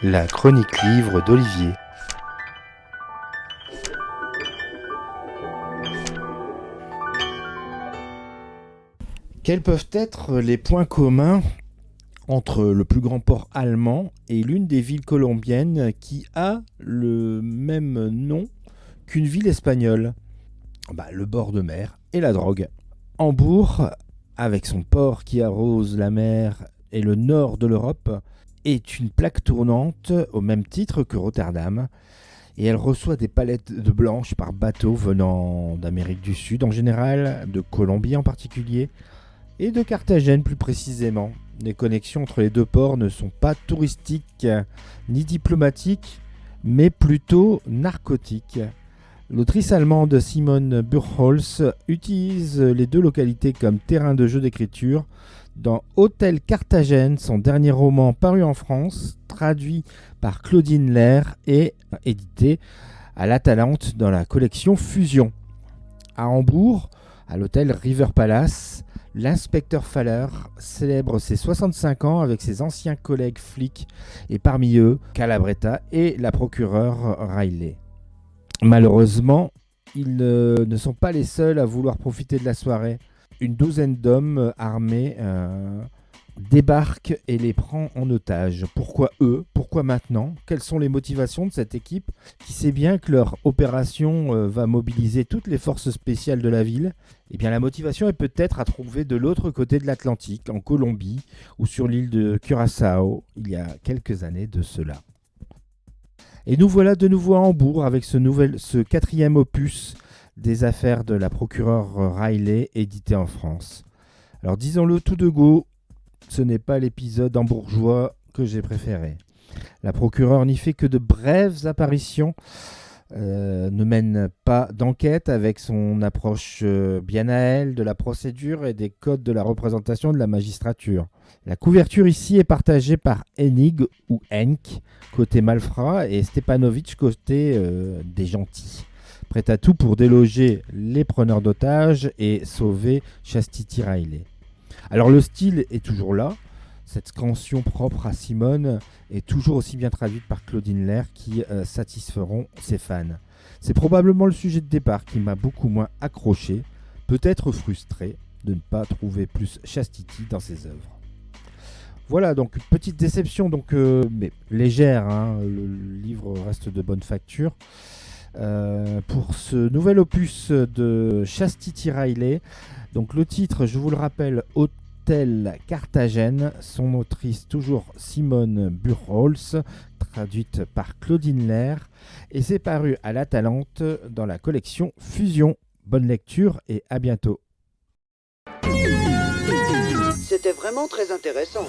La chronique livre d'Olivier. Quels peuvent être les points communs entre le plus grand port allemand et l'une des villes colombiennes qui a le même nom qu'une ville espagnole? Le bord de mer et la drogue. Hambourg, avec son port qui arrose la mer et le nord de l'Europe, est une plaque tournante au même titre que Rotterdam, et elle reçoit des palettes de blanches par bateau venant d'Amérique du Sud en général, de Colombie en particulier, et de Carthagène plus précisément. Les connexions entre les deux ports ne sont pas touristiques ni diplomatiques, mais plutôt narcotiques. L'autrice allemande Simone Buchholz utilise les deux localités comme terrain de jeu d'écriture dans Hôtel Carthagène, son dernier roman paru en France, traduit par Claudine Lair et édité à l'Atalante dans la collection Fusion. À Hambourg, à l'hôtel River Palace, l'inspecteur Faller célèbre ses 65 ans avec ses anciens collègues flics et parmi eux Calabretta et la procureure Riley. Malheureusement, ils ne sont pas les seuls à vouloir profiter de la soirée. Une douzaine d'hommes armés débarquent et les prend en otage. Pourquoi eux? Pourquoi maintenant? Quelles sont les motivations de cette équipe qui sait bien que leur opération va mobiliser toutes les forces spéciales de la ville? Eh bien, la motivation est peut-être à trouver de l'autre côté de l'Atlantique, en Colombie ou sur l'île de Curaçao, il y a quelques années de cela. Et nous voilà de nouveau à Hambourg avec ce quatrième opus des affaires de la procureure Riley, édité en France. Alors disons-le tout de go, ce n'est pas l'épisode hambourgeois que j'ai préféré. La procureure n'y fait que de brèves apparitions, ne mène pas d'enquête avec son approche bien à elle de la procédure et des codes de la représentation de la magistrature. La couverture ici est partagée par Hennig ou Henk, côté malfrat, et Stepanovic, côté des gentils. Prêt à tout pour déloger les preneurs d'otages et sauver Chastity Riley. Alors le style est toujours là, cette scansion propre à Simone est toujours aussi bien traduite par Claudine Lair qui satisferont ses fans. C'est probablement le sujet de départ qui m'a beaucoup moins accroché, peut-être frustré de ne pas trouver plus Chastity dans ses œuvres. Voilà, donc une petite déception, mais légère, le livre reste de bonne facture. Pour ce nouvel opus de Chastity Riley, donc le titre, je vous le rappelle, Hôtel Carthagène, son autrice toujours Simone Buchholz, traduite par Claudine Lair, et c'est paru à l'Atalante dans la collection Fusion. Bonne lecture et à bientôt. C'était vraiment très intéressant.